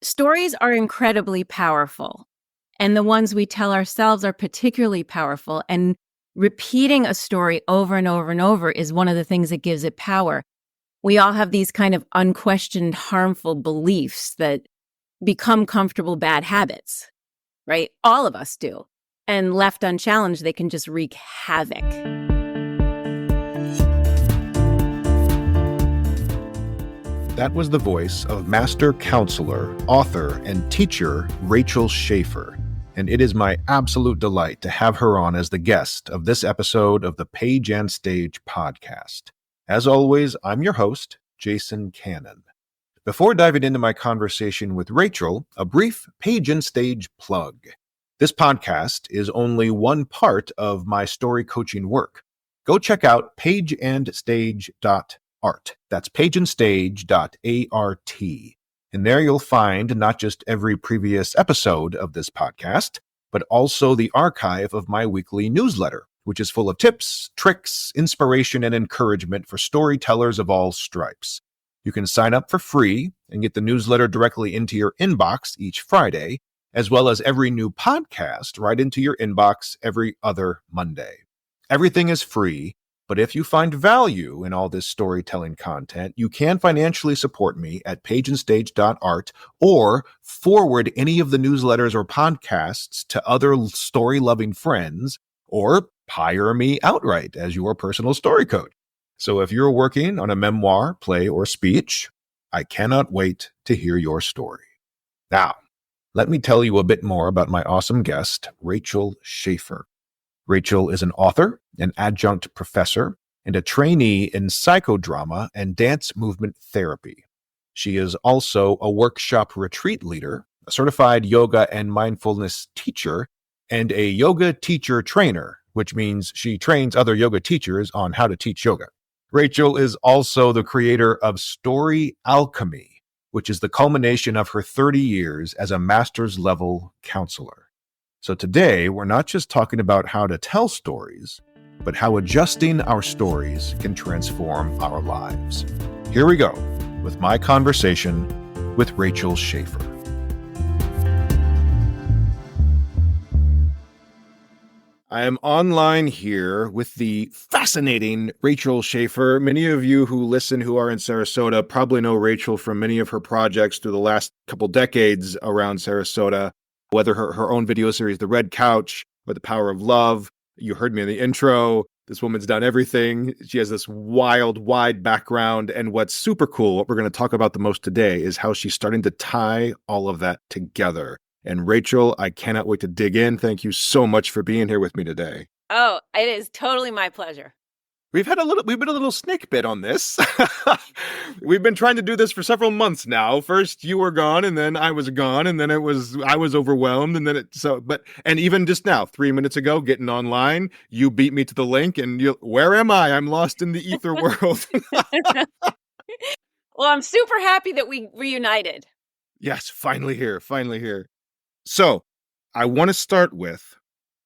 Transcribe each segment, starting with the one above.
Stories are incredibly powerful, and the ones we tell ourselves are particularly powerful. And repeating a story over and over and over is one of the things that gives it power. We all have these kind of unquestioned, harmful beliefs that become comfortable bad habits, right? All of us do. And left unchallenged, they can just wreak havoc. That was the voice of master counselor, author, and teacher Rachel Schaeffer, and it is my absolute delight to have her on as the guest of this episode of the Page and Stage podcast. As always, I'm your host, Jason Cannon. Before diving into my conversation with Rachel, a brief Page and Stage plug. This podcast is only one part of my story coaching work. Go check out pageandstage.art. That's pageandstage.art. And there you'll find not just every previous episode of this podcast, but also the archive of my weekly newsletter, which is full of tips, tricks, inspiration, and encouragement for storytellers of all stripes. You can sign up for free and get the newsletter directly into your inbox each Friday, as well as every new podcast right into your inbox every other Monday. Everything is free, but if you find value in all this storytelling content, you can financially support me at pageandstage.art or forward any of the newsletters or podcasts to other story-loving friends, or hire me outright as your personal story coach. So if you're working on a memoir, play, or speech, I cannot wait to hear your story. Now, let me tell you a bit more about my awesome guest, Rachel Schaeffer. Rachel is an author, an adjunct professor, and a trainee in psychodrama and dance movement therapy. She is also a workshop retreat leader, a certified yoga and mindfulness teacher, and a yoga teacher trainer, which means she trains other yoga teachers on how to teach yoga. Rachel is also the creator of Story Alchemy, which is the culmination of her 30 years as a master's level counselor. So today, we're not just talking about how to tell stories, but how adjusting our stories can transform our lives. Here we go with my conversation with Rachel Schaeffer. I am online here with the fascinating Rachel Schaeffer. Many of you who listen who are in Sarasota probably know Rachel from many of her projects through the last couple decades around Sarasota, whether her own video series, The Red Couch, or The Power of Love. You heard me in the intro. This woman's done everything. She has this wild, wide background. And what's super cool, what we're going to talk about the most today, is how she's starting to tie all of that together. And Rachel, I cannot wait to dig in. Thank you so much for being here with me today. Oh, it is totally my pleasure. We've been a little snake bit on this. We've been trying to do this for several months now. First you were gone, and then I was gone, and then I was overwhelmed, and then and even just now, 3 minutes ago, getting online, you beat me to the link, and where am I? I'm lost in the ether world. Well, I'm super happy that we reunited. Yes, finally here. So, I want to start with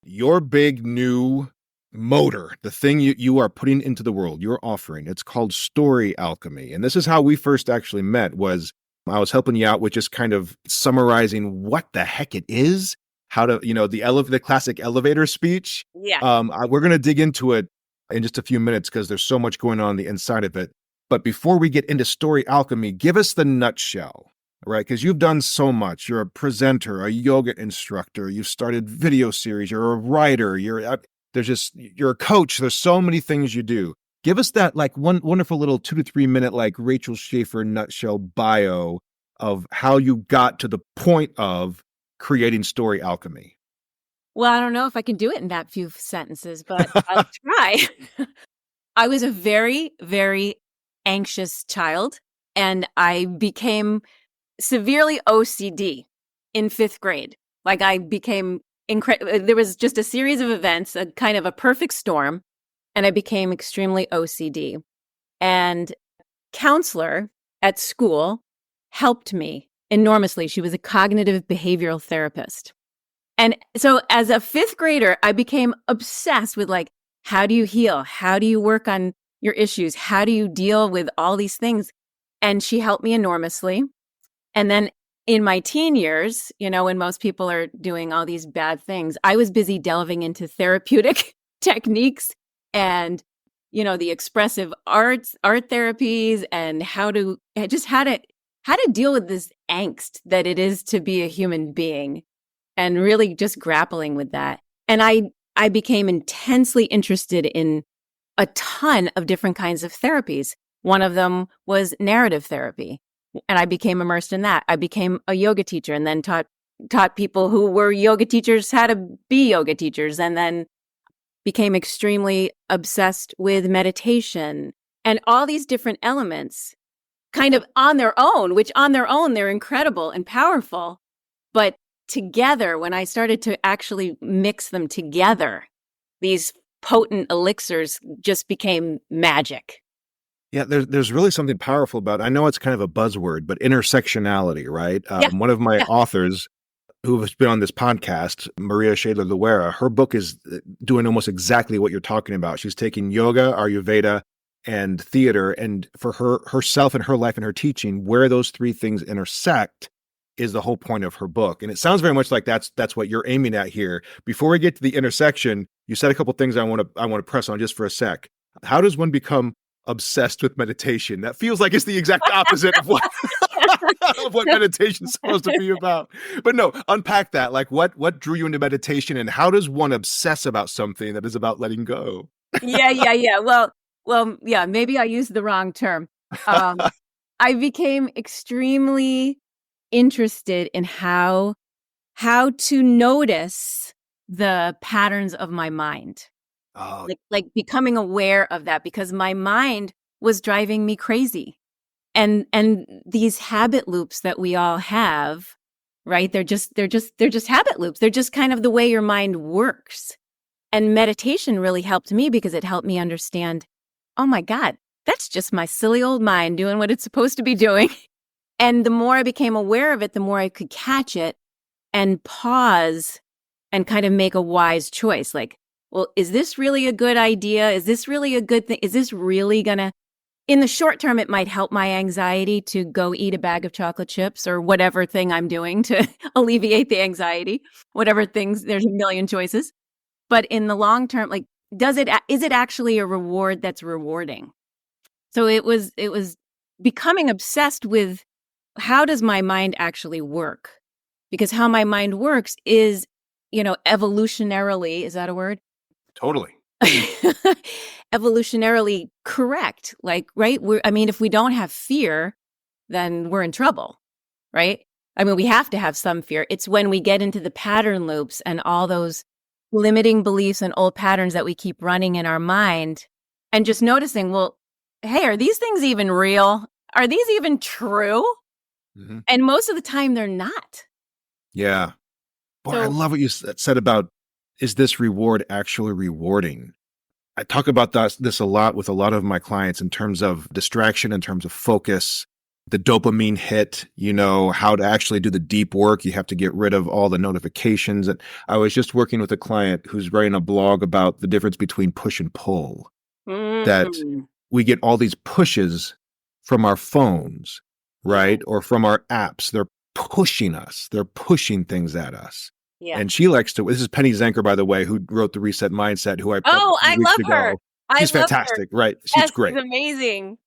your big new motor, the thing you are putting into the world, you're offering. It's called Story Alchemy. And this is how we first actually met. Was I was helping you out with just kind of summarizing what the heck it is, how to, the classic elevator speech. Yeah. We're going to dig into it in just a few minutes because there's so much going on the inside of it. But before we get into Story Alchemy, give us the nutshell, right? Because you've done so much. You're a presenter, a yoga instructor. You've started video series. You're a writer. You're a coach. There's so many things you do. Give us that one wonderful little 2 to 3 minute Rachel Schaeffer nutshell bio of how you got to the point of creating Story Alchemy. Well, I don't know if I can do it in that few sentences, but I'll try. I was a very, very anxious child, and I became severely OCD in 5th grade. I became there was just a series of events, a kind of a perfect storm, and I became extremely OCD. And counselor at school helped me enormously. She was a cognitive behavioral therapist. And so as a 5th grader, I became obsessed with how do you heal? How do you work on your issues? How do you deal with all these things? And she helped me enormously. And then in my teen years, when most people are doing all these bad things, I was busy delving into therapeutic techniques and, the expressive art therapies and how to deal with this angst that it is to be a human being and really just grappling with that. And I became intensely interested in a ton of different kinds of therapies. One of them was narrative therapy. And I became immersed in that. I became a yoga teacher and then taught people who were yoga teachers how to be yoga teachers, and then became extremely obsessed with meditation and all these different elements kind of on their own, which on their own, they're incredible and powerful. But together, when I started to actually mix them together, these potent elixirs just became magic. Yeah, there's really something powerful about, I know it's kind of a buzzword, but intersectionality, right? Yeah. One of my Yeah. authors who has been on this podcast, Maria Shaler-Luera, her book is doing almost exactly what you're talking about. She's taking yoga, Ayurveda, and theater, and for herself and her life and her teaching, where those three things intersect is the whole point of her book. And it sounds very much like that's what you're aiming at here. Before we get to the intersection, you said a couple things I want to press on just for a sec. How does one become obsessed with meditation? That feels like it's the exact opposite of what of what meditation is supposed to be about. But no, unpack that. Like what drew you into meditation, and how does one obsess about something that is about letting go? Yeah. Well, yeah, maybe I used the wrong term. I became extremely interested in how to notice the patterns of my mind. Oh, Like becoming aware of that, because my mind was driving me crazy. And these habit loops that we all have, right? They're just habit loops. They're just kind of the way your mind works. And meditation really helped me because it helped me understand, oh my God, that's just my silly old mind doing what it's supposed to be doing. And the more I became aware of it, the more I could catch it and pause and kind of make a wise choice. Like, well, is this really a good idea? Is this really a good thing? Is this really gonna, in the short term, it might help my anxiety to go eat a bag of chocolate chips or whatever thing I'm doing to alleviate the anxiety, whatever things, there's a million choices. But in the long term, like, is it actually a reward that's rewarding? So it was becoming obsessed with, how does my mind actually work? Because how my mind works is, evolutionarily, is that a word? totally. Evolutionarily correct. Like, right? If we don't have fear, then we're in trouble, right? We have to have some fear. It's when we get into the pattern loops and all those limiting beliefs and old patterns that we keep running in our mind, and just noticing, well, hey, are these things even real? Are these even true? Mm-hmm. And most of the time they're not. Yeah. Boy, I So, love what you said about, is this reward actually rewarding? I talk about this a lot with a lot of my clients in terms of distraction, in terms of focus, the dopamine hit, how to actually do the deep work. You have to get rid of all the notifications. And I was just working with a client who's writing a blog about the difference between push and pull, that we get all these pushes from our phones, right? Or from our apps. They're pushing us. They're pushing things at us. yeah. And she likes to, this is Penny Zenker, by the way, who wrote the Reset Mindset, who I published Oh, a few I weeks love her. ago. I She's love her. fantastic, right? She's Yes, great. she's amazing.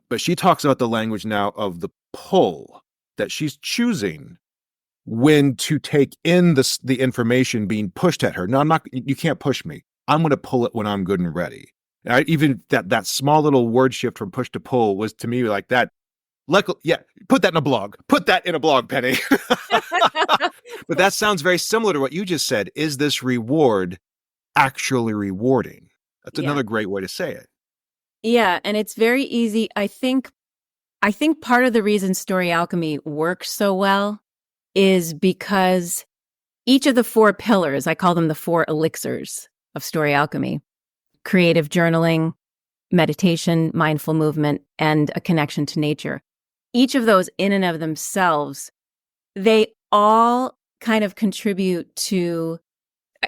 But she talks about the language now of the pull, that she's choosing when to take in the information being pushed at her. No, you can't push me. I'm going to pull it when I'm good and ready. And even that small little word shift from push to pull was, to me, like that. Yeah, put that in a blog. Put that in a blog, Penny. But that sounds very similar to what you just said. Is this reward actually rewarding? That's Yeah. another great way to say it. Yeah, and it's very easy. I think part of the reason Story Alchemy works so well is because each of the four pillars, I call them the four elixirs of Story Alchemy: creative journaling, meditation, mindful movement, and a connection to nature. Each of those in and of themselves, they all kind of contribute to,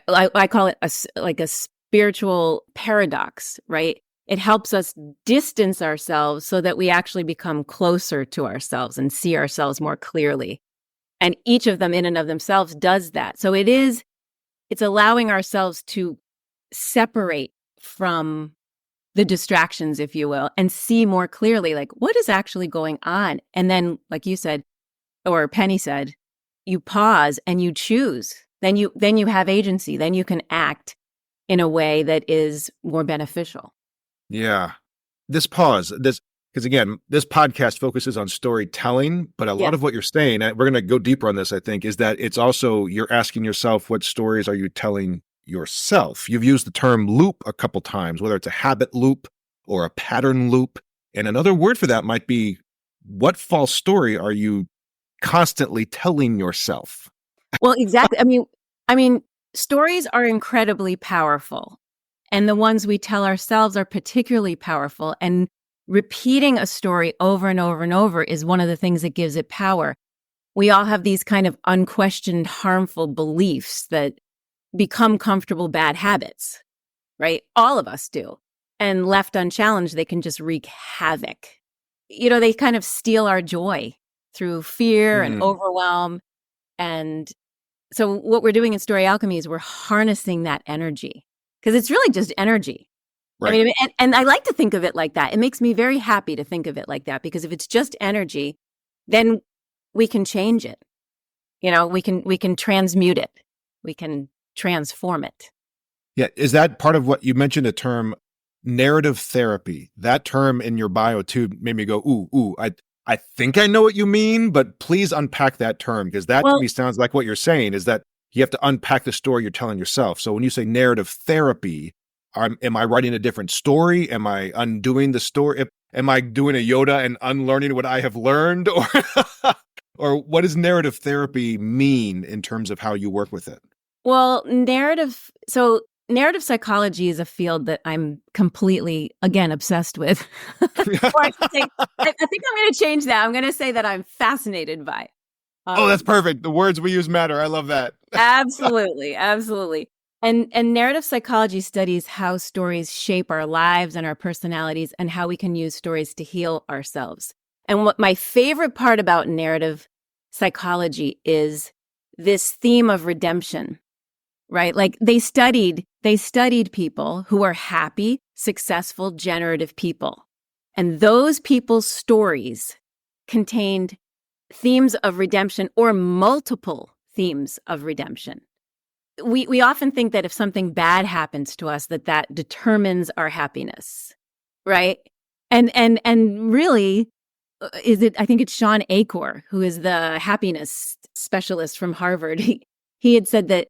I call it like a spiritual paradox, right? It helps us distance ourselves so that we actually become closer to ourselves and see ourselves more clearly. And each of them in and of themselves does that. So it's allowing ourselves to separate from the distractions, if you will, and see more clearly, like, what is actually going on? And then, like you said, or Penny said, you pause and you choose. Then you have agency. Then you can act in a way that is more beneficial. Yeah. This pause, because again, this podcast focuses on storytelling, but a lot Yes. of what you're saying, and we're going to go deeper on this, I think, is that it's also you're asking yourself, what stories are you telling yourself? You've used the term loop a couple times, whether it's a habit loop or a pattern loop. And another word for that might be, what false story are you constantly telling yourself? Well, exactly. I mean, stories are incredibly powerful, and the ones we tell ourselves are particularly powerful. And repeating a story over and over and over is one of the things that gives it power. We all have these kind of unquestioned, harmful beliefs that become comfortable bad habits, right? All of us do. And left unchallenged, they can just wreak havoc. They kind of steal our joy through fear and Mm, overwhelm. And so what we're doing in Story Alchemy is we're harnessing that energy, because it's really just energy. I right. mean, and I like to think of it like that. It makes me very happy to think of it like that, because if it's just energy, then we can change it. We can transmute it. We can transform it. Yeah. Is that part of what you mentioned, the term narrative therapy? That term in your bio too made me go, ooh, I think I know what you mean, but please unpack that term, because that to Well, me sounds like what you're saying is that you have to unpack the story you're telling yourself. So when you say narrative therapy, am I writing a different story? Am I undoing the story? Am I doing a Yoda and unlearning what I have learned? Or, or what does narrative therapy mean in terms of how you work with it? well, narrative psychology is a field that I'm completely, again, obsessed with. Or I should say, I think I'm going to change that. I'm going to say that I'm fascinated by. Oh, that's Um, perfect. The words we use matter. I love that. Absolutely, absolutely. And narrative psychology studies how stories shape our lives and our personalities, and how we can use stories to heal ourselves. And what my favorite part about narrative psychology is this theme of redemption, right? Like they studied people who are happy, successful, generative people. And those people's stories contained themes of redemption, or multiple themes of redemption. We often think that if something bad happens to us, that determines our happiness, right? And really, is it? I think it's Sean Acor, who is the happiness specialist from Harvard. He had said that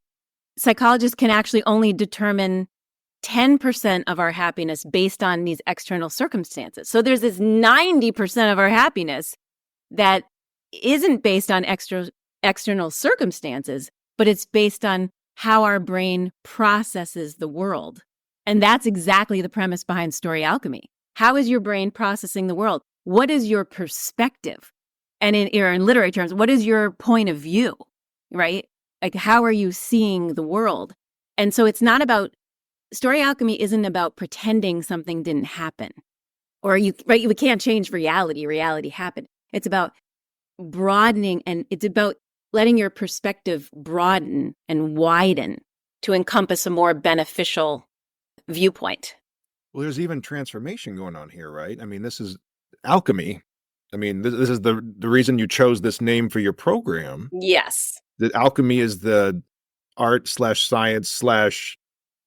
psychologists can actually only determine 10% of our happiness based on these external circumstances. So there's this 90% of our happiness that isn't based on external circumstances, but it's based on how our brain processes the world. And that's exactly the premise behind Story Alchemy. How is your brain processing the world? What is your perspective? And in literary terms, what is your point of view, right? Like, how are you seeing the world? And so it's not about, Story Alchemy isn't about pretending something didn't happen, or right? We can't change reality. Reality happened. It's about broadening, and it's about letting your perspective broaden and widen to encompass a more beneficial viewpoint. Well, there's even transformation going on here, right? I mean, this is alchemy. I mean, this is the reason you chose this name for your program. Yes. That alchemy is the art slash science slash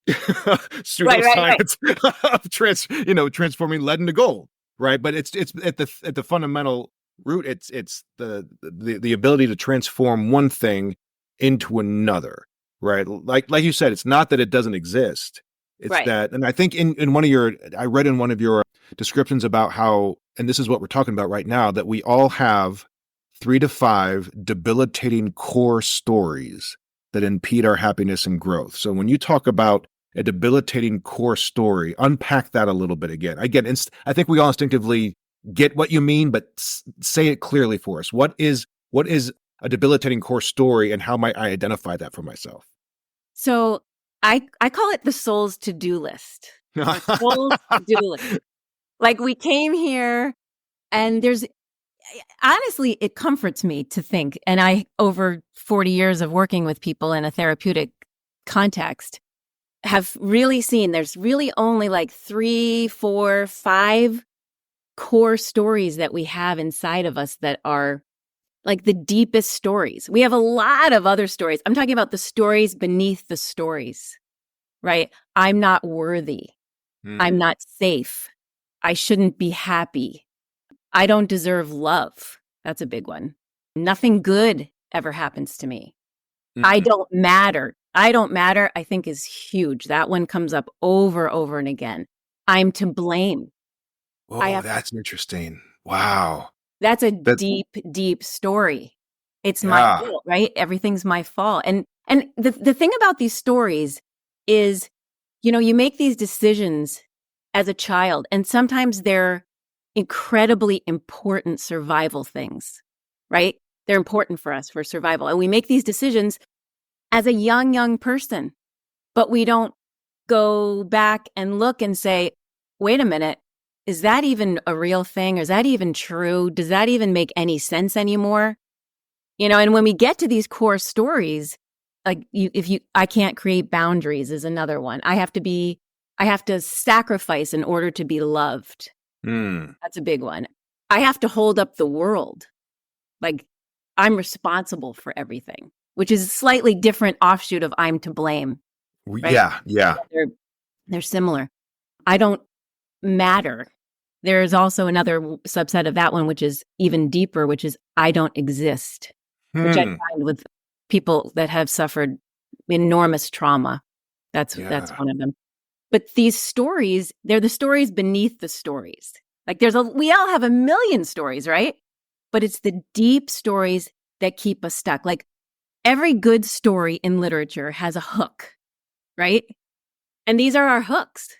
Right, right, right. pseudoscience of transforming lead into gold, right? But it's at the fundamental root. It's the ability to transform one thing into another, right? Like you said, it's not that it doesn't exist. It's Right. that, and I think in one of your, I read in one of your descriptions about how, and this is what we're talking about right now, that we all have 3 to 5 debilitating core stories that impede our happiness and growth. So when you talk about a debilitating core story, unpack that a little bit again. Again, I think we all instinctively get what you mean, but say it clearly for us. What is a debilitating core story, and how might I identify that for myself? So I call it the soul's to-do list. Our soul's to-do list. Like, we came here, and honestly, it comforts me to think, and I, over 40 years of working with people in a therapeutic context, have really seen there's really only like 3, 4, 5 core stories that we have inside of us that are like the deepest stories. We have a lot of other stories. I'm talking about the stories beneath the stories, right? I'm not worthy. I'm Mm. not safe. I shouldn't be happy. I don't deserve love. That's a big one. Nothing good ever happens to me. I Mm. don't matter. I don't matter, I think is huge. That one comes up over and again. I'm to blame. I Oh, have that's interesting. Wow. That's a That deep story. It's my yeah. fault, right? Everything's my fault. And the thing about these stories is, you make these decisions as a child, and sometimes they're incredibly important survival things, right? They're important for us for survival. And we make these decisions as a young person, but we don't go back and look and say, wait a minute, is that even a real thing? Or is that even true? Does that even make any sense anymore? And when we get to these core stories, like I can't create boundaries is another one. I have to sacrifice in order to be loved. Mm. That's a big one. I have to hold up the world. Like I'm responsible for everything, which is a slightly different offshoot of I'm to blame, right? Yeah, yeah. They're similar. I don't matter. There's also another subset of that one, which is even deeper, which is I don't exist, which I Hmm. find with people that have suffered enormous trauma. That's Yeah. one of them. But these stories, they're the stories beneath the stories. Like we all have a million stories, right? But it's the deep stories that keep us stuck. Like every good story in literature has a hook, right? And these are our hooks.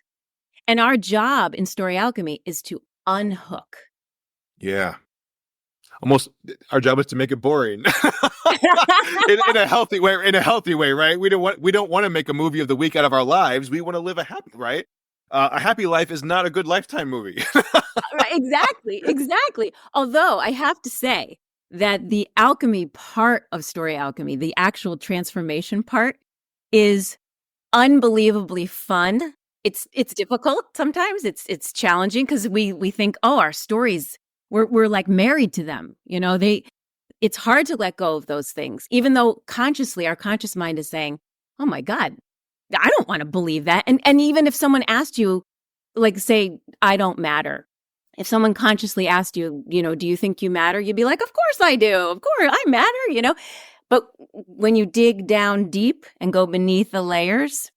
And our job in Story Alchemy is to unhook. Yeah. Almost our job is to make it boring. In a healthy way, right? We don't want to make a movie of the week out of our lives. We want to live a happy, right? A happy life is not a good Lifetime movie. Right, exactly. Although I have to say that the alchemy part of Story Alchemy, the actual transformation part, is unbelievably fun. It's difficult sometimes. It's challenging because we think, oh, our stories, we're like married to them. It's hard to let go of those things, even though consciously our conscious mind is saying, oh my God, I don't want to believe that. And even if someone asked you, like say, I don't matter. If someone consciously asked you, do you think you matter? You'd be like, of course I do. Of course I matter. But when you dig down deep and go beneath the layers,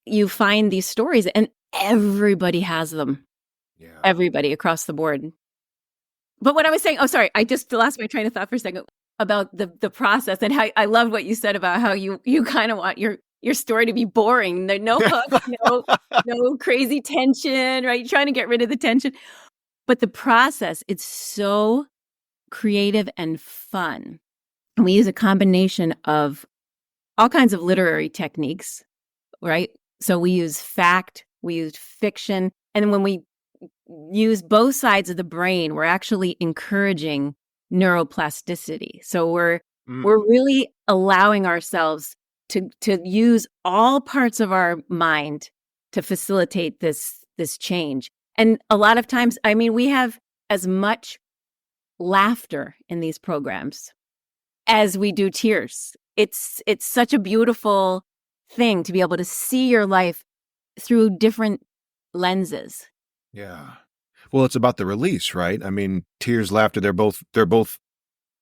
you find these stories and everybody has them. Yeah. Everybody across the board. But what I was saying, oh, sorry, I just lost my train of thought for a second about the process and how I loved what you said about how you kind of want your story to be boring. There no hooks, no crazy tension, right? You're trying to get rid of the tension. But the process, it's so creative and fun. And we use a combination of all kinds of literary techniques, right? So we use fact, we use fiction, and when we use both sides of the brain, we're actually encouraging neuroplasticity. So we're Mm. really allowing ourselves to use all parts of our mind to facilitate this change. And a lot of times, I mean, we have as much laughter in these programs as we do tears. It's such a beautiful thing to be able to see your life through different lenses. Yeah. Well, it's about the release, right? I mean, tears, laughter, they're both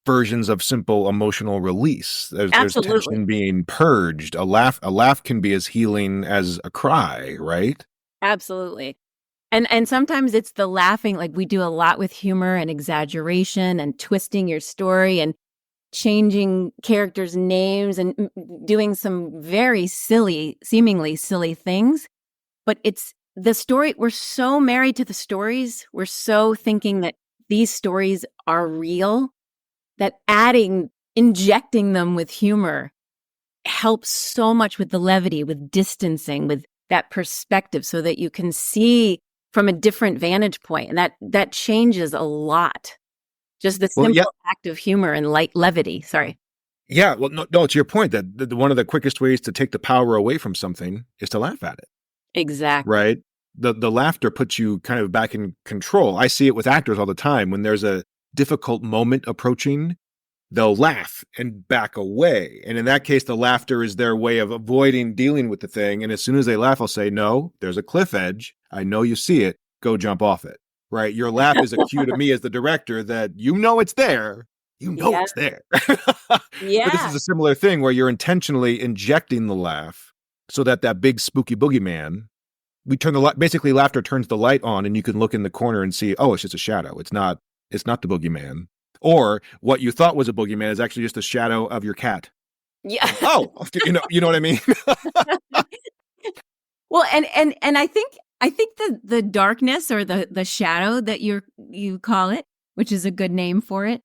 versions of simple emotional release. There's Absolutely. tension being purged. A laugh can be as healing as a cry, right? Absolutely. And sometimes it's the laughing, like we do a lot with humor and exaggeration and twisting your story and changing characters' names and doing some very silly, seemingly silly things. But it's the story. We're so married to the stories. We're so thinking that these stories are real that injecting them with humor helps so much with the levity, with distancing, with that perspective so that you can see from a different vantage point. And that changes a lot. Just the Well, yeah, simple act of humor and light levity. Sorry. yeah. Well, no, no. To your point, that one of the quickest ways to take the power away from something is to laugh at it, Exactly. right? The laughter puts you kind of back in control. I see it with actors all the time. When there's a difficult moment approaching, they'll laugh and back away. And in that case, the laughter is their way of avoiding dealing with the thing. And as soon as they laugh, I'll say, no, there's a cliff edge. I know you see it. Go jump off it. Right. Your laugh is a cue to me as the director that you know it's there. You know Yeah. it's there. But this is Yeah. a similar thing where you're intentionally injecting the laugh so that that big spooky boogeyman, we turn the light, basically laughter turns the light on and you can look in the corner and see, oh, it's just a shadow. It's not the boogeyman. Or what you thought was a boogeyman is actually just a shadow of your cat. Yeah. Oh, you know what I mean? Well, and I think the darkness or the shadow that you call it, which is a good name for it,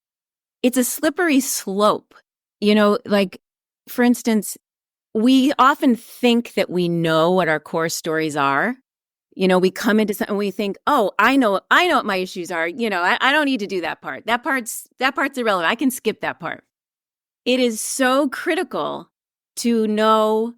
it's a slippery slope. Like for instance, we often think that we know what our core stories are. We come into something and we think, oh, I know what my issues are. I don't need to do that part. That part's irrelevant. I can skip that part. It is so critical to know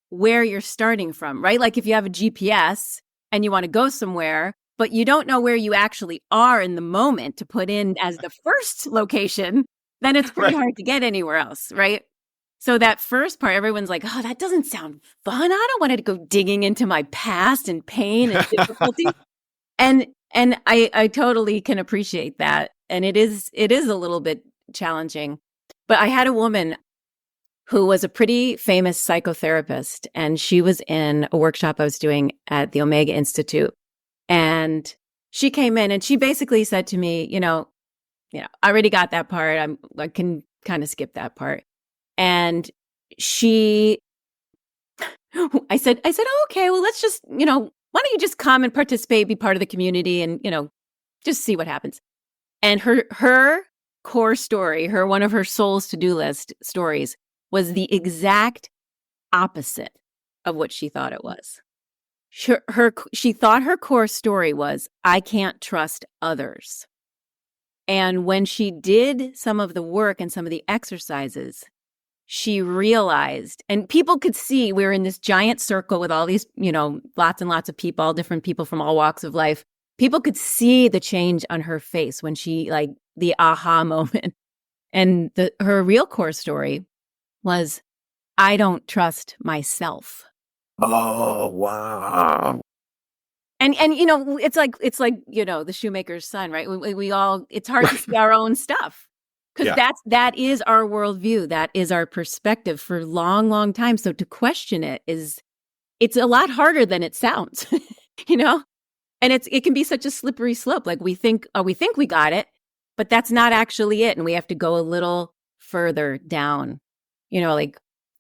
where you're starting from, right? Like if you have a GPS and you want to go somewhere, but you don't know where you actually are in the moment to put in as the first location, then it's pretty Right. hard to get anywhere else, right? So that first part, everyone's like, oh, that doesn't sound fun. I don't want to go digging into my past and pain and difficulty. And I totally can appreciate that. And it is a little bit challenging. But I had a woman who was a pretty famous psychotherapist, and she was in a workshop I was doing at the Omega Institute. And she came in and she basically said to me, I already got that part. I can kind of skip that part. And I said, oh, okay, well, let's just, why don't you just come and participate, be part of the community and, just see what happens. And her core story, one of her soul's to-do list stories was the exact opposite of what she thought it was. She thought her core story was, I can't trust others. And when she did some of the work and some of the exercises, she realized, and people could see we were in this giant circle with all these, lots and lots of people, all different people from all walks of life. People could see the change on her face when she, like, the aha moment. And her real core story was, I don't trust myself. Oh, wow. And it's like the shoemaker's son, right? We all, it's hard to see our own stuff because Yeah. that is our worldview, that is our perspective for long, long time. So to question it's a lot harder than it sounds, and it can be such a slippery slope. Like we think we got it, but that's not actually it, and we have to go a little further down. Like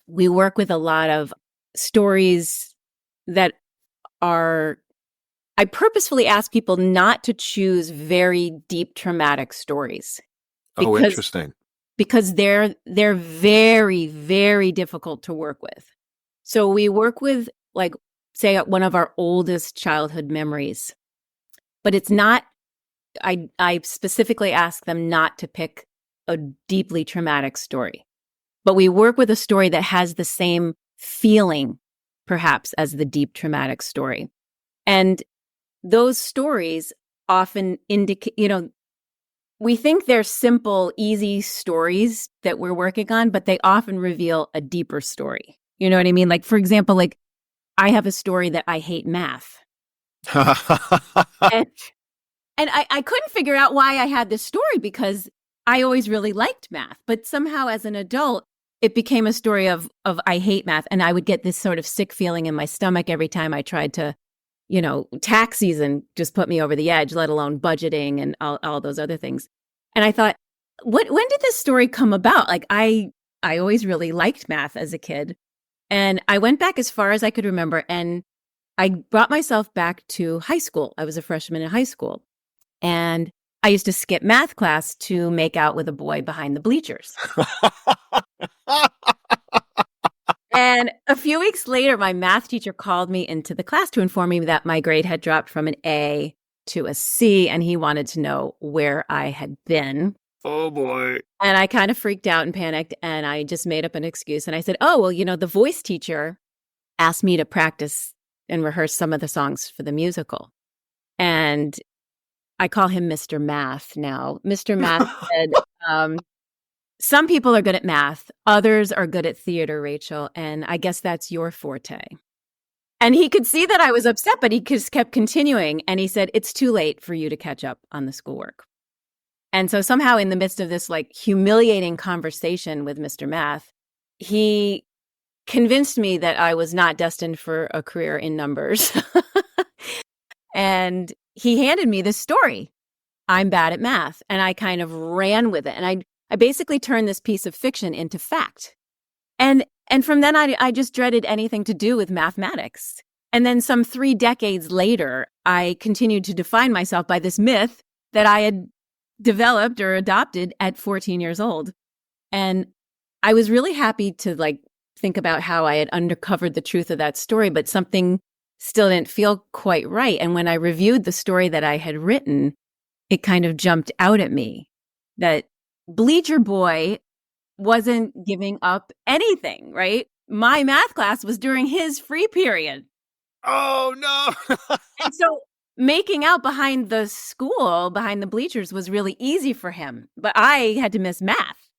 we work with a lot of stories that are. I purposefully ask people not to choose very deep traumatic stories Oh, because interesting. they're very, very difficult to work with. So we work with, like, say, one of our oldest childhood memories, but it's not. I specifically ask them not to pick a deeply traumatic story, but we work with a story that has the same feeling, perhaps, as the deep traumatic story, and those stories often indicate, we think they're simple, easy stories that we're working on, but they often reveal a deeper story. You know what I mean? Like, for example, like I have a story that I hate math. And, and I couldn't figure out why I had this story because I always really liked math. But somehow as an adult, it became a story of I hate math. And I would get this sort of sick feeling in my stomach every time I tried to, tax season just put me over the edge, let alone budgeting and all those other things. And I thought, when did this story come about? Like I always really liked math as a kid. And I went back as far as I could remember. And I brought myself back to high school. I was a freshman in high school. And I used to skip math class to make out with a boy behind the bleachers. And a few weeks later, my math teacher called me into the class to inform me that my grade had dropped from an A to a C, and he wanted to know where I had been. Oh boy. And I kind of freaked out and panicked, and I just made up an excuse. And I said, oh, well, the voice teacher asked me to practice and rehearse some of the songs for the musical. And I call him Mr. Math now. Mr. Math said, um, some people are good at math, others are good at theater, Rachel, and I guess that's your forte. And he could see that I was upset, but he just kept continuing. And he said, it's too late for you to catch up on the schoolwork. And so somehow in the midst of this like humiliating conversation with Mr. Math, he convinced me that I was not destined for a career in numbers. And he handed me this story. I'm bad at math. And I kind of ran with it. And I basically turned this piece of fiction into fact. And from then I just dreaded anything to do with mathematics. And then some 3 decades later, I continued to define myself by this myth that I had developed or adopted at 14 years old. And I was really happy to like think about how I had uncovered the truth of that story, but something still didn't feel quite right. And when I reviewed the story that I had written, it kind of jumped out at me that Bleacher Boy wasn't giving up anything, right? My math class was during his free period. Oh no. And so making out behind the school, behind the bleachers was really easy for him, but I had to miss math.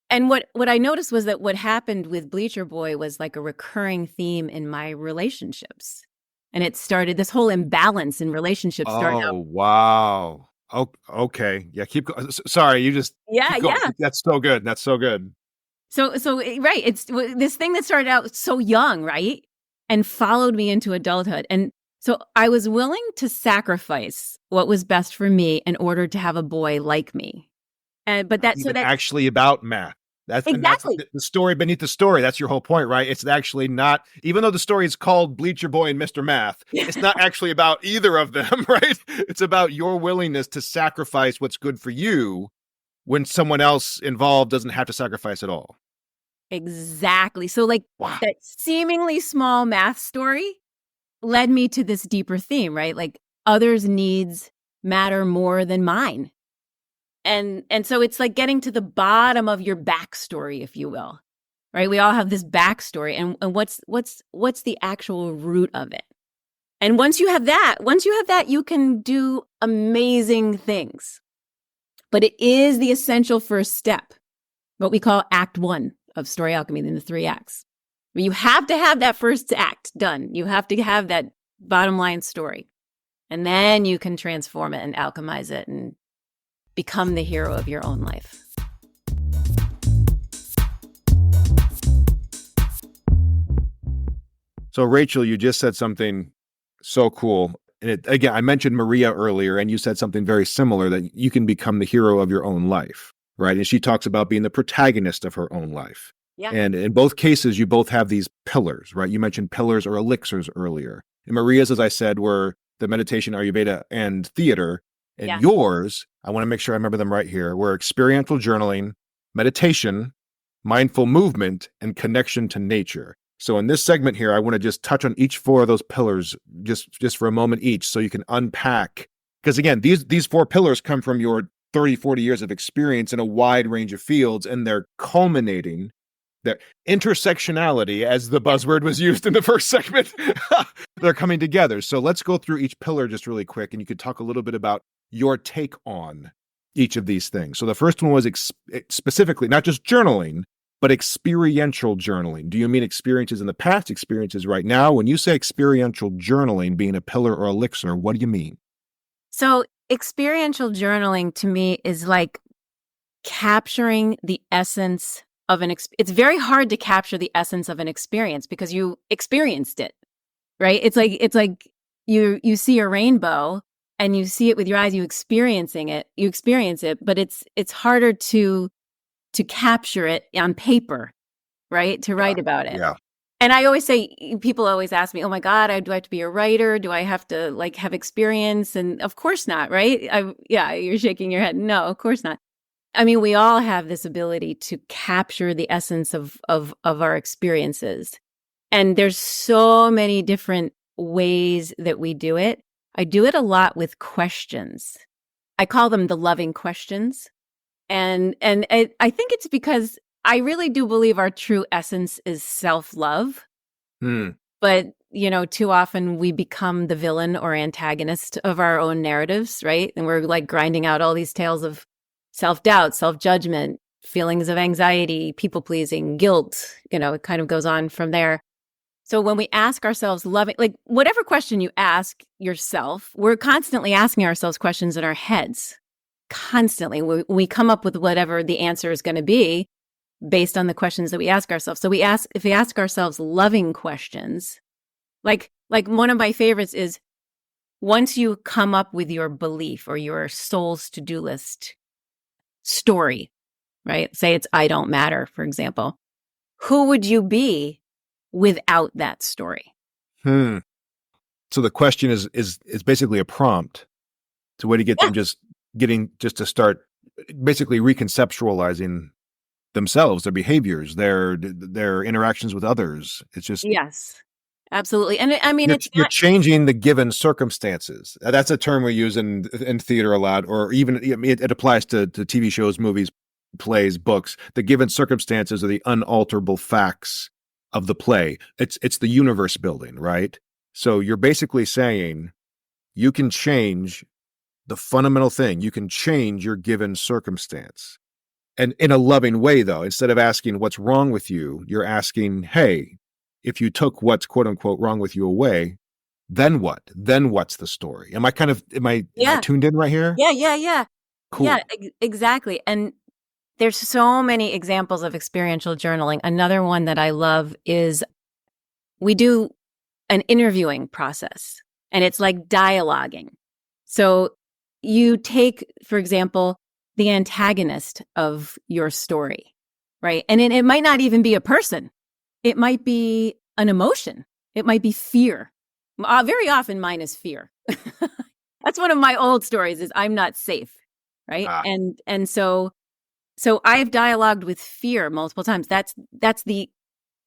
And what I noticed was that what happened with Bleacher Boy was like a recurring theme in my relationships. And it started, this whole imbalance in relationships started Oh out. wow. Oh, okay. Yeah, keep going. Sorry, you just Yeah, keep going. yeah. That's so good. That's so good. So right, it's this thing that started out so young, right? And followed me into adulthood. And so I was willing to sacrifice what was best for me in order to have a boy like me. And but Not that so even that actually about math. That's exactly. the story beneath the story. That's your whole point, right? It's actually not, even though the story is called Bleacher Boy and Mr. Math, it's not actually about either of them, right? It's about your willingness to sacrifice what's good for you when someone else involved doesn't have to sacrifice at all. Exactly. So like Wow. that seemingly small math story led me to this deeper theme, right? Like others' needs matter more than mine. And so it's like getting to the bottom of your backstory, if you will. Right? We all have this backstory, and what's the actual root of it? And once you have that, you can do amazing things. But it is the essential first step, what we call Act 1 of Story Alchemy in the 3 acts. You have to have that first act done. You have to have that bottom line story. And then you can transform it and alchemize it and become the hero of your own life. So, Rachel, you just said something so cool. And again, I mentioned Maria earlier, and you said something very similar, that you can become the hero of your own life, right? And she talks about being the protagonist of her own life. Yeah. And in both cases, you both have these pillars, right? You mentioned pillars or elixirs earlier. And Maria's, as I said, were the meditation, Ayurveda, and theater. And Yeah. yours, I want to make sure I remember them right here, were experiential journaling, meditation, mindful movement, and connection to nature. So in this segment here, I want to just touch on each 4 of those pillars just for a moment each, so you can unpack. Because again, these 4 pillars come from your 30, 40 years of experience in a wide range of fields, and they're culminating, their intersectionality, as the buzzword was used in the first segment, they're coming together. So let's go through each pillar just really quick, and you could talk a little bit about your take on each of these things. So the first one was specifically not just journaling, but experiential journaling. Do you mean experiences in the past, experiences right now? When you say experiential journaling being a pillar or elixir, what do you mean? So experiential journaling to me is like capturing the essence of it's very hard to capture the essence of an experience because you experienced it, right? It's like you see a rainbow and you see it with your eyes, you experience it, but it's harder to capture it on paper, right? To Yeah. write about it. Yeah. And I always say, people always ask me, oh my God, do I have to be a writer? Do I have to like have experience? And of course not, right? Yeah, you're shaking your head. No, of course not. I mean, we all have this ability to capture the essence of our experiences. And there's so many different ways that we do it. I do it a lot with questions. I call them the loving questions. I think it's because I really do believe our true essence is self-love. Hmm. But, too often we become the villain or antagonist of our own narratives, right? And we're like grinding out all these tales of self-doubt, self-judgment, feelings of anxiety, people-pleasing, guilt, it kind of goes on from there. So when we ask ourselves loving, like whatever question you ask yourself, we're constantly asking ourselves questions in our heads. Constantly. We come up with whatever the answer is going to be based on the questions that we ask ourselves. So if we ask ourselves loving questions, like one of my favorites is once you come up with your belief or your soul's to-do list story, right? Say it's I don't matter, for example. Who would you be without that story? Hmm. So the question is basically a prompt. It's a way to get Yeah. them just to start basically reconceptualizing themselves, their behaviors, their interactions with others. It's just Yes. Absolutely. And I mean, you're it's you're not, changing the given circumstances. That's a term we use in theater a lot, or even it applies to TV shows, movies, plays, books. The given circumstances are the unalterable facts of the play. It's the universe building, right? So you're basically saying you can change the fundamental thing. You can change your given circumstance. And in a loving way, though, instead of asking what's wrong with you, you're asking, hey, if you took what's quote unquote wrong with you away, then what? Then what's the story? Am I yeah. tuned in right here? Yeah, yeah, yeah. Yeah, Cool. exactly. And there's so many examples of experiential journaling. Another one that I love is we do an interviewing process and it's like dialoguing. So you take, for example, the antagonist of your story, right? And it might not even be a person. It might be an emotion. It might be fear. Very often mine is fear. That's one of my old stories is I'm not safe, right? Ah, And so I've dialogued with fear multiple times. That's the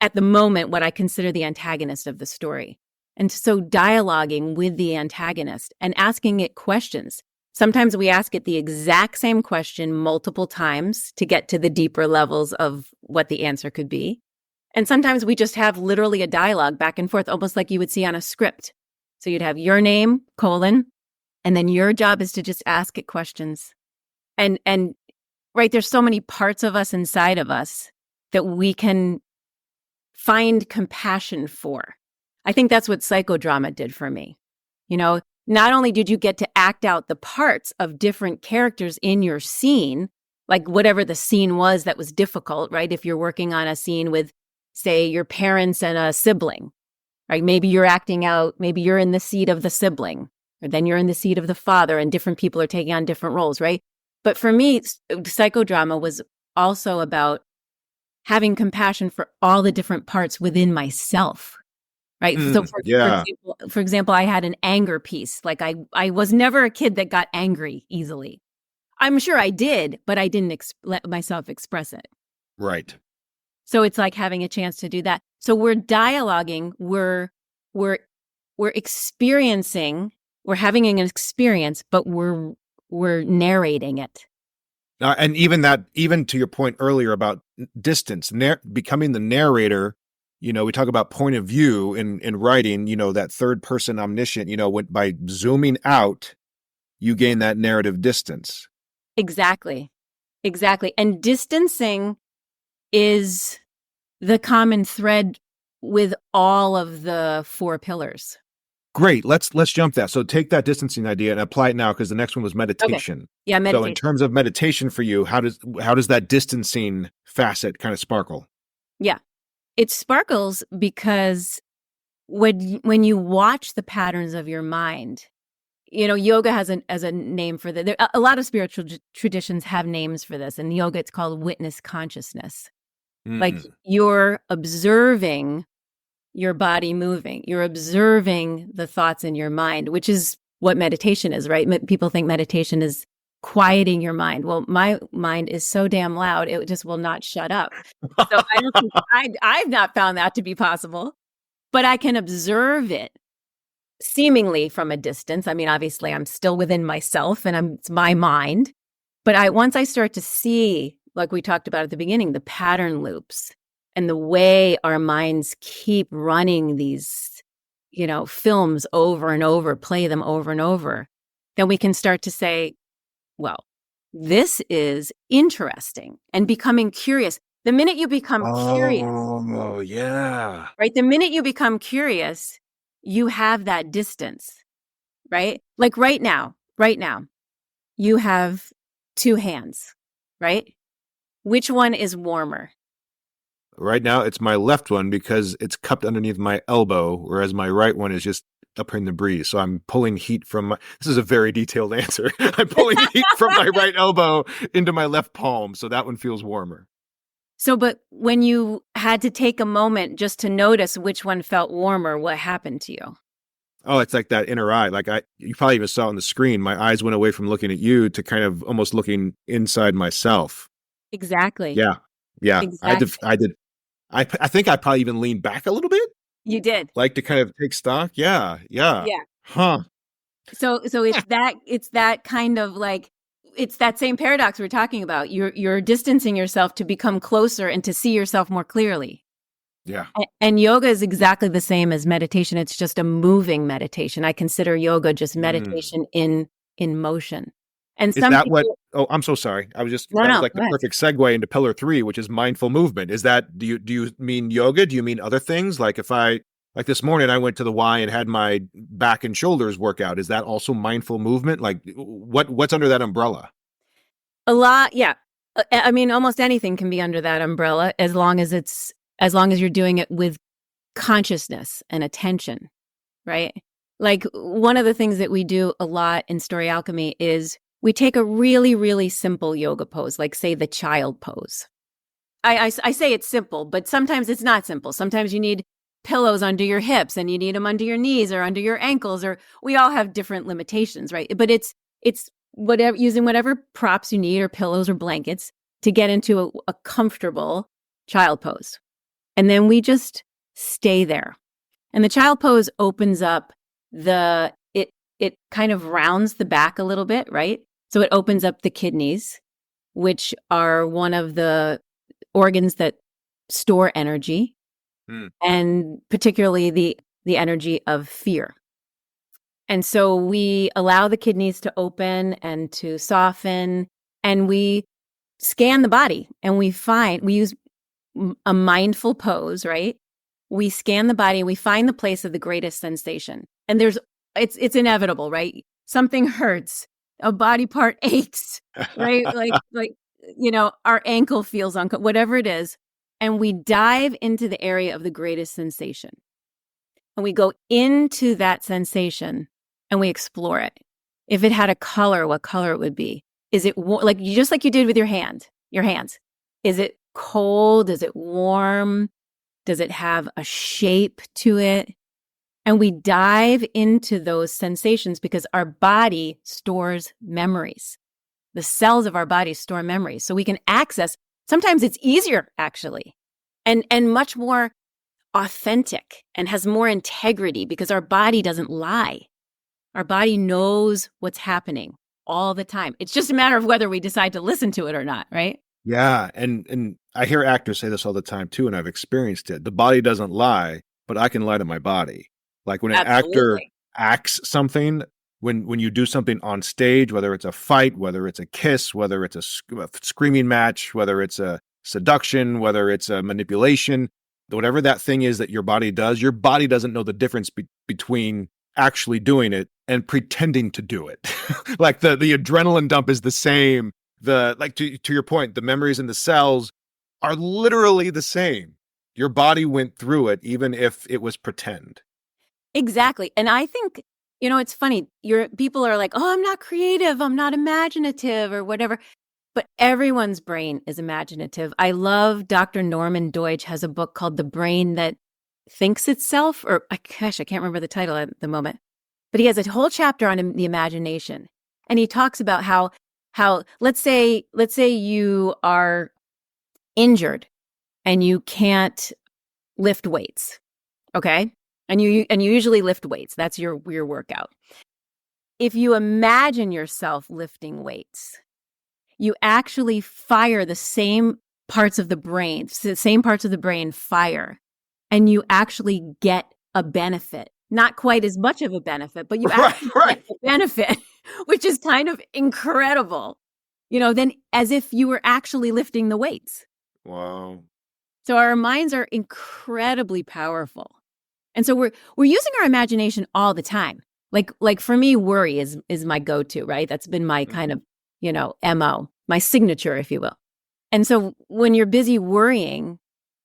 at the moment what I consider the antagonist of the story. And so dialoguing with the antagonist and asking it questions. Sometimes we ask it the exact same question multiple times to get to the deeper levels of what the answer could be. And sometimes we just have literally a dialogue back and forth, almost like you would see on a script. So you'd have your name, colon, and then your job is to just ask it questions. And right, there's so many parts of us inside of us that we can find compassion for. I think that's what psychodrama did for me. Not only did you get to act out the parts of different characters in your scene, like whatever the scene was that was difficult, right? If you're working on a scene with, say, your parents and a sibling, right? Maybe you're acting out, maybe you're in the seat of the sibling, or then you're in the seat of the father, and different people are taking on different roles, right? But for me, psychodrama was also about having compassion for all the different parts within myself, right? So yeah, for example, I had an anger piece. Like I was never a kid that got angry easily. I'm sure I did, but I didn't let myself express it. right. So it's like having a chance to do that. So we're dialoguing, we're experiencing, we're having an experience, but we're narrating it. And even to your point earlier about distance, becoming the narrator. We talk about point of view in writing. That third person omniscient. By zooming out, you gain that narrative distance. Exactly. Exactly. And distancing is the common thread with all of the four pillars. Great. Let's jump that. So take that distancing idea and apply it now because the next one was Okay. meditation. Yeah, So in meditation. terms of meditation for you, how does that distancing facet kind of sparkle? Yeah. It sparkles because when you watch the patterns of your mind, yoga has a name for that. A lot of spiritual traditions have names for this. In yoga, it's called witness consciousness. Like Mm. you're observing your body moving. You're observing the thoughts in your mind, which is what meditation is, right? People think meditation is quieting your mind. Well, my mind is so damn loud, it just will not shut up. So I don't think I've not found that to be possible, but I can observe it seemingly from a distance. I mean, obviously I'm still within myself and it's my mind, But once I start to see, like we talked about at the beginning, the pattern loops and the way our minds keep running these, films over and over, play them over and over, then we can start to say, well, this is interesting, and becoming curious. The minute you become curious, Oh, yeah. right? The minute you become curious, you have that distance, right? Like right now, you have two hands, right? Which one is warmer? Right now, it's my left one because it's cupped underneath my elbow, whereas my right one is just up in the breeze. So I'm pulling heat from my. This is a very detailed answer. I'm pulling heat from my right elbow into my left palm, so that one feels warmer. So, but when you had to take a moment just to notice which one felt warmer, what happened to you? Oh, it's like that inner eye. You probably even saw on the screen. My eyes went away from looking at you to kind of almost looking inside myself. Exactly. Yeah, yeah. Exactly. I think I probably even leaned back a little bit, You did. like to kind of take stock. Yeah, yeah. Yeah. Huh. So it's that kind of like, it's that same paradox we're talking about. You're distancing yourself to become closer and to see yourself more clearly. Yeah. And yoga is exactly the same as meditation. It's just a moving meditation. I consider yoga just Mm. meditation in motion. And Is some that what? people, Oh, I'm so sorry. no, That was no, like go the ahead. perfect segue into pillar three, which is mindful movement. Is that, do you mean yoga? Do you mean other things? Like this morning, I went to the Y and had my back and shoulders workout. Is that also mindful movement? Like what's under that umbrella? A lot, yeah. I mean, almost anything can be under that umbrella as long as you're doing it with consciousness and attention, right? Like one of the things that we do a lot in Story Alchemy is we take a really, really simple yoga pose, like say the child pose. I say it's simple, but sometimes it's not simple. Sometimes you need pillows under your hips and you need them under your knees or under your ankles, or we all have different limitations, right? But it's whatever, using whatever props you need or pillows or blankets to get into a comfortable child pose. And then we just stay there. And the child pose opens up it kind of rounds the back a little bit, right? So it opens up the kidneys, which are one of the organs that store energy, Hmm. and particularly the energy of fear. And so we allow the kidneys to open and to soften, and we scan the body, and we use a mindful pose, right? We scan the body and we find the place of the greatest sensation. And it's inevitable, right? Something hurts, a body part aches, right? Our ankle feels uncomfortable, whatever it is. And we dive into the area of the greatest sensation. And we go into that sensation and we explore it. If it had a color, what color it would be. Is it just like you did with your hands? Is it cold? Is it warm? Does it have a shape to it? And we dive into those sensations because our body stores memories. The cells of our body store memories. So we can access, sometimes it's easier actually, and much more authentic and has more integrity because our body doesn't lie. Our body knows what's happening all the time. It's just a matter of whether we decide to listen to it or not, right? Yeah, and I hear actors say this all the time too, and I've experienced it. The body doesn't lie, but I can lie to my body. Like when an actor Absolutely. acts something, when you do something on stage, whether it's a fight, whether it's a kiss, whether it's a screaming match, whether it's a seduction, whether it's a manipulation, whatever that thing is that your body doesn't know the difference between actually doing it and pretending to do it. Like the adrenaline dump is the same, to your point, the memories in the cells are literally the same. Your body went through it even if it was pretend. Exactly. And I think, it's funny. People are like, "Oh, I'm not creative, I'm not imaginative," or whatever. But everyone's brain is imaginative. I love Dr. Norman Deutsch has a book called The Brain That Thinks Itself, or gosh, I can't remember the title at the moment. But he has a whole chapter on the imagination. And he talks about how let's say you are injured and you can't lift weights, okay? And you usually lift weights. That's your workout. If you imagine yourself lifting weights, you actually fire the same parts of the brain, the same parts of the brain fire, and you actually get a benefit. Not quite as much of a benefit, but you Right, actually right. get a benefit, which is kind of incredible. Then as if you were actually lifting the weights. Wow. So our minds are incredibly powerful. And so we're using our imagination all the time. Like for me, worry is my go-to, right? That's been my kind of, MO, my signature, if you will. And so when you're busy worrying,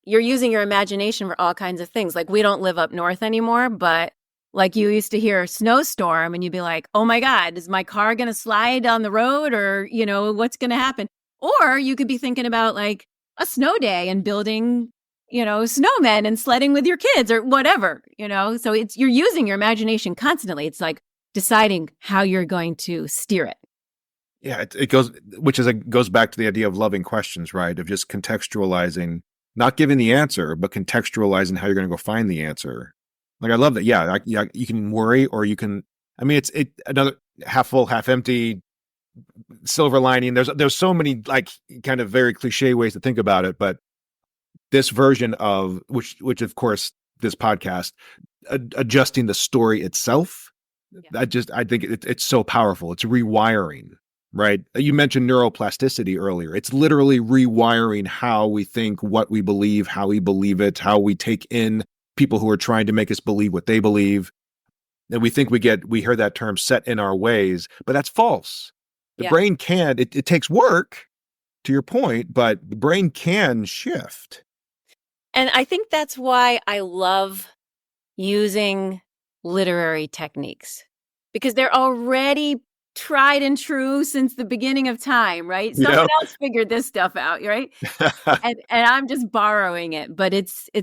you're using your imagination for all kinds of things. Like we don't live up north anymore, but like you used to hear a snowstorm and you'd be like, oh my God, is my car going to slide on the road or, what's going to happen? Or you could be thinking about like a snow day and building, snowmen and sledding with your kids or whatever, So you're using your imagination constantly. It's like deciding how you're going to steer it. Yeah, it goes, goes back to the idea of loving questions, right? Of just contextualizing, not giving the answer, but contextualizing how you're going to go find the answer. Like I love that. Yeah, you can worry, or you can. I mean, it's another half full, half empty, silver lining. There's so many like kind of very cliche ways to think about it, but this version of which of course this podcast adjusting the story itself. Yeah. I think it's so powerful. It's rewiring. Right. You mentioned neuroplasticity earlier. It's literally rewiring how we think, what we believe, how we believe it, how we take in people who are trying to make us believe what they believe. And we think we heard that term set in our ways, but that's false. The Yeah. brain it takes work to your point, but the brain can shift. And I think that's why I love using literary techniques because they're already tried and true since the beginning of time, right? Someone Yep. else figured this stuff out, right? and I'm just borrowing it, but it's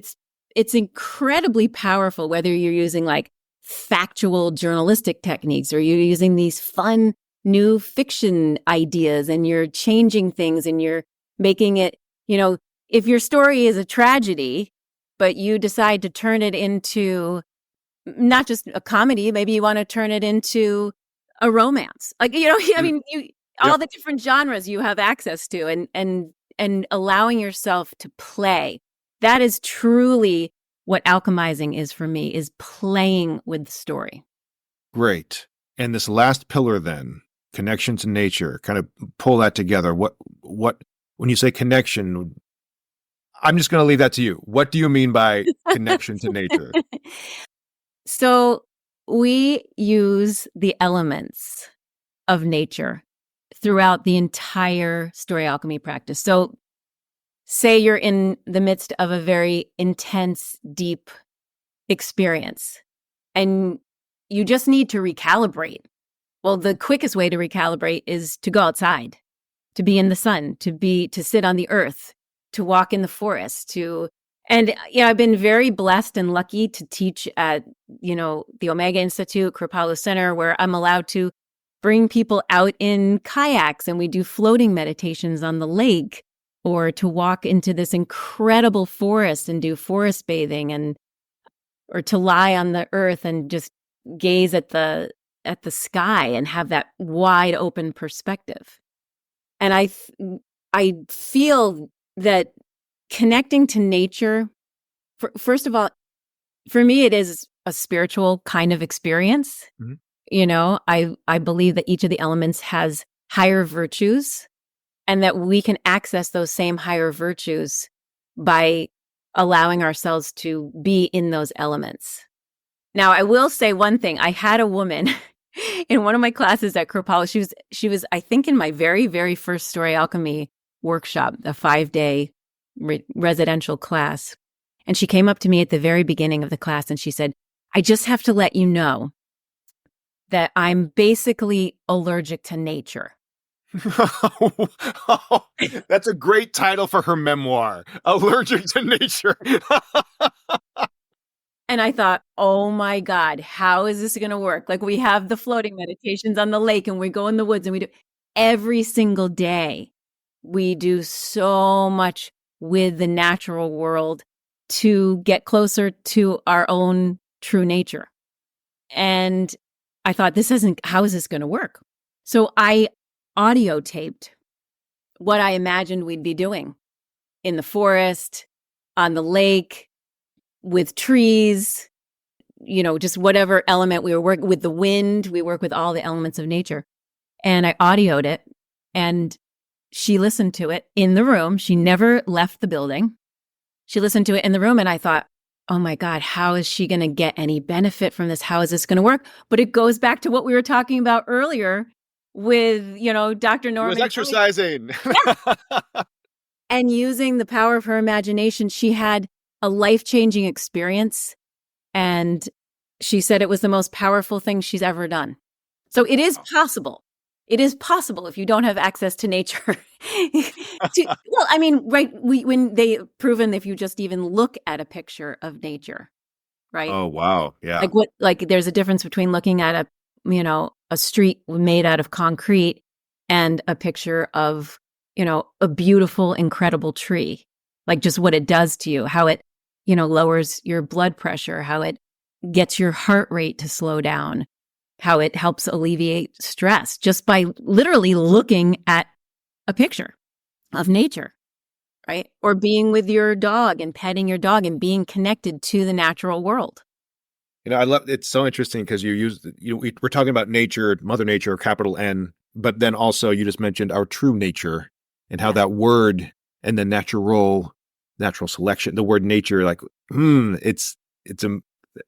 incredibly powerful whether you're using like factual journalistic techniques or you're using these fun new fiction ideas and you're changing things and you're making it, if your story is a tragedy, but you decide to turn it into not just a comedy, maybe you want to turn it into a romance. Like, I mean, all Yep. the different genres you have access to and allowing yourself to play. That is truly what alchemizing is for me, is playing with the story. Great. And this last pillar then, connection to nature, kind of pull that together. What when you say connection, I'm just going to leave that to you. What do you mean by connection to nature? So we use the elements of nature throughout the entire story alchemy practice. So say you're in the midst of a very intense, deep experience and you just need to recalibrate. Well, the quickest way to recalibrate is to go outside, to be in the sun, to sit on the earth, to walk in the forest, and I've been very blessed and lucky to teach at, the Omega Institute, Kripalu Center, where I'm allowed to bring people out in kayaks and we do floating meditations on the lake, or to walk into this incredible forest and do forest bathing, or to lie on the earth and just gaze at the sky and have that wide open perspective. And I feel that connecting to nature, first of all, for me, it is a spiritual kind of experience. Mm-hmm. I believe that each of the elements has higher virtues and that we can access those same higher virtues by allowing ourselves to be in those elements. Now, I will say one thing. I had a woman in one of my classes at Kripalu. She was, I think, in my very, very first Story Alchemy workshop, a 5-day residential class. And she came up to me at the very beginning of the class and she said, I just have to let you know that I'm basically allergic to nature. That's a great title for her memoir, Allergic to Nature. And I thought, oh my God, how is this going to work? Like we have the floating meditations on the lake and we go in the woods and we do every single day. We do so much with the natural world to get closer to our own true nature. And I thought, how is this going to work? So I audio taped what I imagined we'd be doing in the forest, on the lake, with trees, just whatever element we were working with, the wind. We work with all the elements of nature. And I audioed it, and she listened to it in the room. She never left the building. She listened to it in the room, and I thought, oh my God, how is she going to get any benefit from this? How is this going to work? But it goes back to what we were talking about earlier with, Dr. He was Norman. exercising. And using the power of her imagination, she had a life-changing experience. And she said it was the most powerful thing she's ever done. So it is possible. It is possible if you don't have access to nature. Right. When they proven if you just even look at a picture of nature, right? Oh, wow. Yeah. There's a difference between looking at a street made out of concrete and a picture of, a beautiful, incredible tree, like just what it does to you, how it, lowers your blood pressure, how it gets your heart rate to slow down, how it helps alleviate stress just by literally looking at a picture of nature, right? Or being with your dog and petting your dog and being connected to the natural world. I love it's so interesting because we're talking about nature, Mother Nature, capital N, but then also you just mentioned our true nature and how that word and the natural selection, the word nature, like,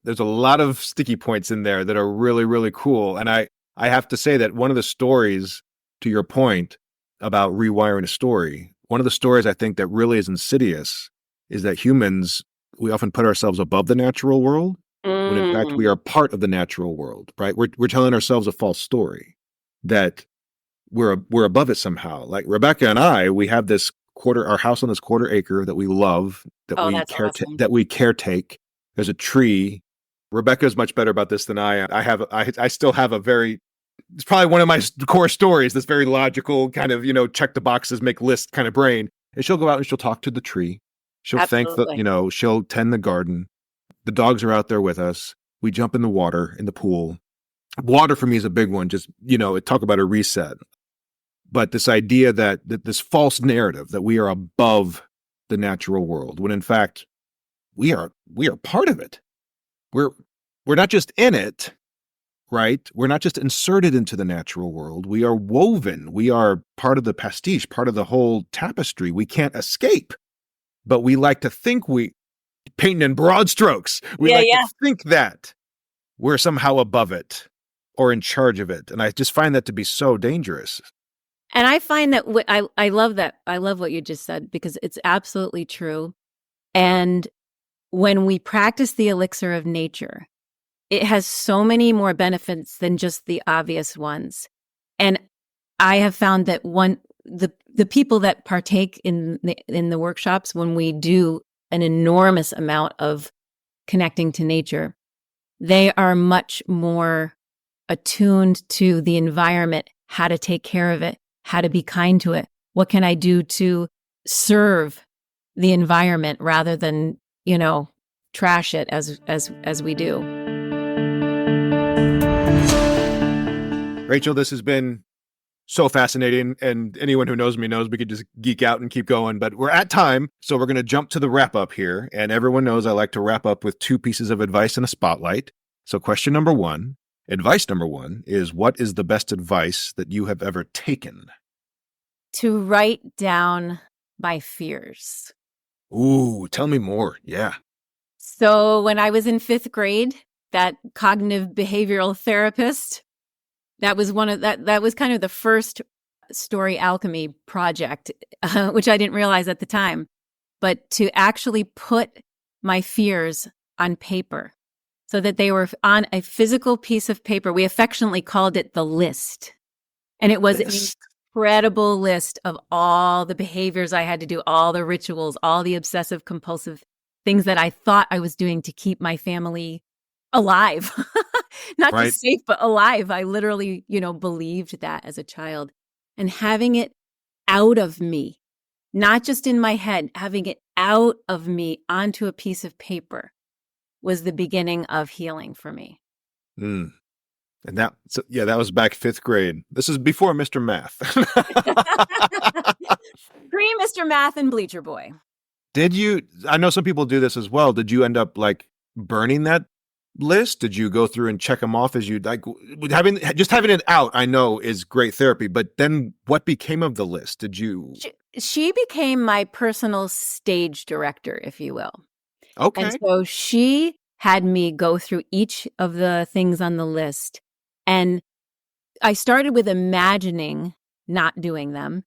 there's a lot of sticky points in there that are really, really cool. And I have to say that one of the stories, to your point about rewiring a story, one of the stories I think that really is insidious is that humans, we often put ourselves above the natural world when in fact we are part of the natural world, right? We're telling ourselves a false story that we're above it somehow. Like Rebecca and I, we have our house on this quarter acre that we love, that That's awesome. that we caretake. There's a tree. Rebecca's much better about this than I am. I still have it's probably one of my core stories, this very logical kind of, check the boxes, make lists kind of brain. And she'll go out and she'll talk to the tree. She'll Absolutely. she'll tend the garden. The dogs are out there with us. We jump in the water, in the pool. Water for me is a big one. Just, talk about a reset. But this idea that this false narrative that we are above the natural world, when in fact we are part of it. We're not just in it, right? We're not just inserted into the natural world. We are woven. We are part of the pastiche, part of the whole tapestry. We can't escape. But we like to think painting in broad strokes. We to think that we're somehow above it or in charge of it. And I just find that to be so dangerous. And I find that I love that. I love what you just said because it's absolutely true. And when we practice the elixir of nature, it has so many more benefits than just the obvious ones. And I have found that the people that partake in the workshops, when we do an enormous amount of connecting to nature, they are much more attuned to the environment, how to take care of it, how to be kind to it. What can I do to serve the environment rather than, trash it as we do. Rachel, this has been so fascinating. And anyone who knows me knows we could just geek out and keep going, but we're at time. So we're going to jump to the wrap up here. And everyone knows I like to wrap up with 2 pieces of advice and a spotlight. So advice number one is, what is the best advice that you have ever taken? To write down my fears. Ooh, tell me more. Yeah. So when I was in 5th grade, that cognitive behavioral therapist, that was that was kind of the first Story Alchemy project, which I didn't realize at the time, but to actually put my fears on paper so that they were on a physical piece of paper. We affectionately called it the list. And it was an incredible list of all the behaviors I had to do, all the rituals, all the obsessive compulsive things that I thought I was doing to keep my family alive, not just safe, but alive. I literally, believed that as a child, and having it out of me, not just in my head, having it out of me onto a piece of paper was the beginning of healing for me. And that was back fifth grade. This is before Mr. Math. Pre Mr. Math and Bleacher Boy. Did you, I know some people do this as well. Did you end up like burning that list? Did you go through and check them off as you like having it out? I know is great therapy, but then what became of the list? Did you? She became my personal stage director, if you will. And Okay. so she had me go through each of the things on the list. And I started with imagining not doing them.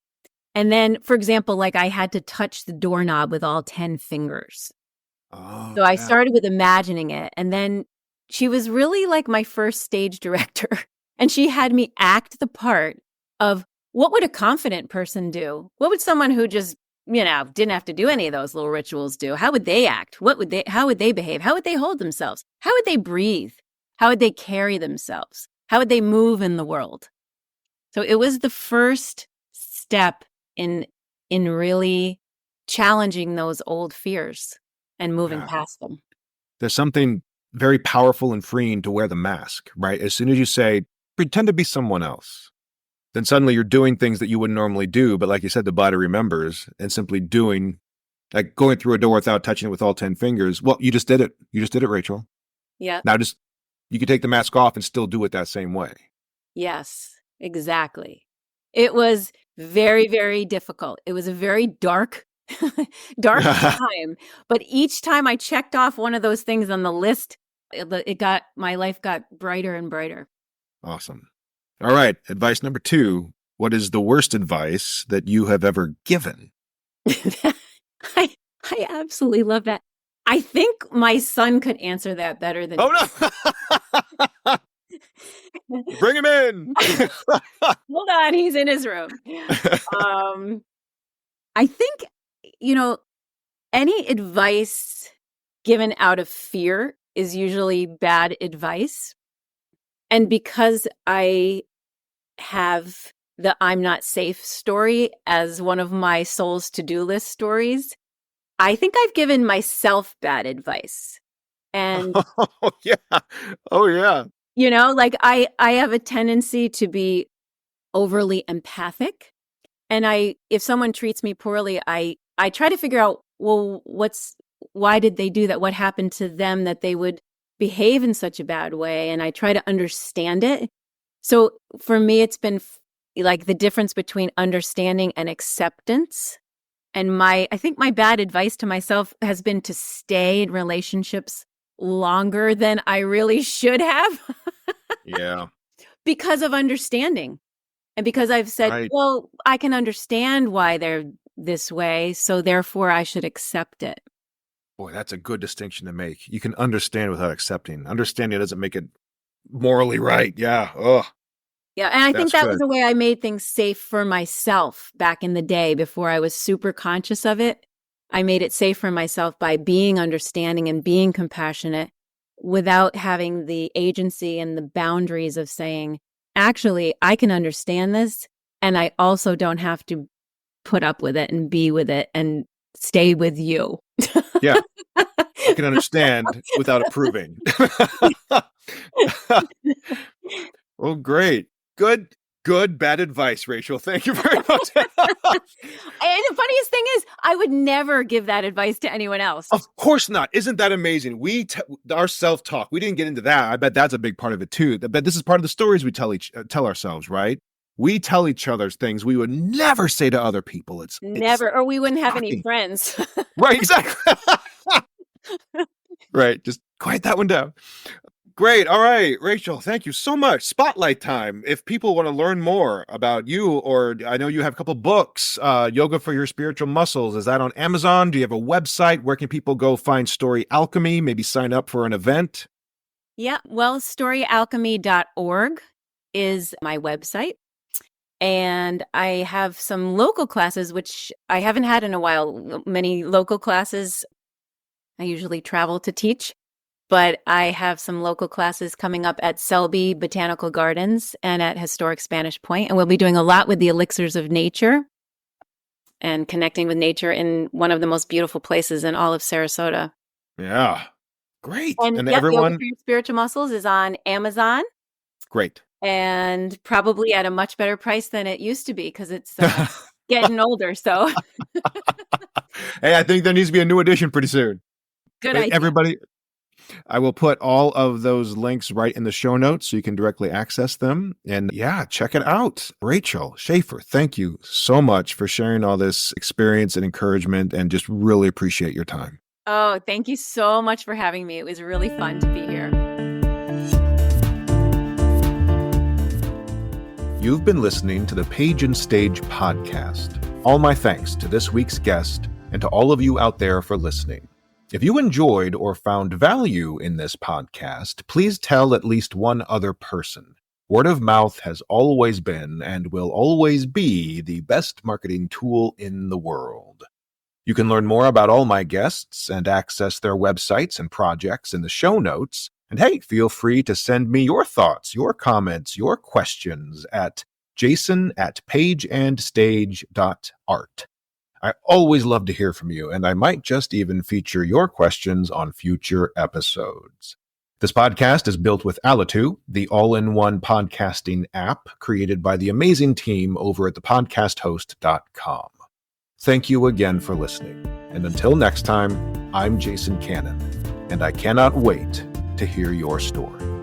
And then, for example, like I had to touch the doorknob with all 10 fingers. Oh, So I yeah. started with imagining it. And then she was really like my first stage director. And she had me act the part of what would a confident person do? What would someone who just, didn't have to do any of those little rituals do? How would they act? How would they behave? How would they hold themselves? How would they breathe? How would they carry themselves? How would they move in the world? So it was the first step in really challenging those old fears and moving Yeah. past them. There's something very powerful and freeing to wear the mask, right? As soon as you say, pretend to be someone else, then suddenly you're doing things that you wouldn't normally do. But like you said, the body remembers, and simply doing, like going through a door without touching it with all 10 fingers. Well, you just did it. You just did it, Rachel. Yeah. Now you can take the mask off and still do it that same way. Yes, exactly. It was very, very difficult. It was a very dark, dark time. But each time I checked off one of those things on the list, my life got brighter and brighter. Awesome. All right. Advice number 2. What is the worst advice that you have ever given? I absolutely love that. I think my son could answer that better than no. Bring him in. Hold on, he's in his room. I think, any advice given out of fear is usually bad advice. And because I have the I'm not safe story as one of my soul's to-do list stories, I think I've given myself bad advice. And oh yeah. Oh yeah. like I have a tendency to be overly empathic. And if someone treats me poorly, I try to figure out, well, why did they do that? What happened to them that they would behave in such a bad way? And I try to understand it. So for me, it's been like the difference between understanding and acceptance. And I think my bad advice to myself has been to stay in relationships longer than I really should have. Yeah. Because of understanding. And because I've said, Right. well, I can understand why they're this way, so therefore I should accept it. Boy, that's a good distinction to make. You can understand without accepting. Understanding doesn't make it morally right. Yeah. Oh, Yeah, and I think that's that was good. the way I made things safe for myself back in the day before I was super conscious of it. I made it safe for myself by being understanding and being compassionate without having the agency and the boundaries of saying, actually, I can understand this, and I also don't have to put up with it and be with it and stay with you. Yeah. I can understand without approving. Well, great. Good, bad advice, Rachel. Thank you very much. And the funniest thing is, I would never give that advice to anyone else. Of course not. Isn't that amazing? Our self-talk, we didn't get into that. I bet that's a big part of it too. But this is part of the stories we tell ourselves, right? We tell each other things we would never say to other people. It's Never, or we wouldn't have any shocking. friends. Right, exactly. Right, just quiet that one down. Great. All right, Rachel, thank you so much. Spotlight time. If people want to learn more about you, or I know you have a couple books, Yoga for Your Spiritual Muscles. Is that on Amazon? Do you have a website? Where can people go find Story Alchemy? Maybe sign up for an event? Yeah, well, storyalchemy.org is my website. And I have some local classes, which I haven't had in a while. Many local classes. I usually travel to teach. But I have some local classes coming up at Selby Botanical Gardens and at Historic Spanish Point. And we'll be doing a lot with the elixirs of nature and connecting with nature in one of the most beautiful places in all of Sarasota. Yeah. Great. And And yep, Yoga everyone, for Your Spiritual Muscles is on Amazon. Great. and probably at a much better price than it used to be because it's getting older. So Hey, I think there needs to be a new edition pretty soon. good Hey, idea. everybody, I will put all of those links right in the show notes so you can directly access them. And yeah, check it out. Rachel Schaeffer, thank you so much for sharing all this experience and encouragement, and just really appreciate your time. Oh, thank you so much for having me. It was really fun to be here. You've been listening to the Page and Stage podcast. All my thanks to this week's guest and to all of you out there for listening. If you enjoyed or found value in this podcast, please tell at least one other person. Word of mouth has always been and will always be the best marketing tool in the world. You can learn more about all my guests and access their websites and projects in the show notes. And hey, feel free to send me your thoughts, your comments, your questions at jason@pageandstage.art. I always love to hear from you, and I might just even feature your questions on future episodes. This podcast is built with Alitu, the all-in-one podcasting app created by the amazing team over at thepodcasthost.com. Thank you again for listening. And until next time, I'm Jason Cannon, and I cannot wait to hear your story.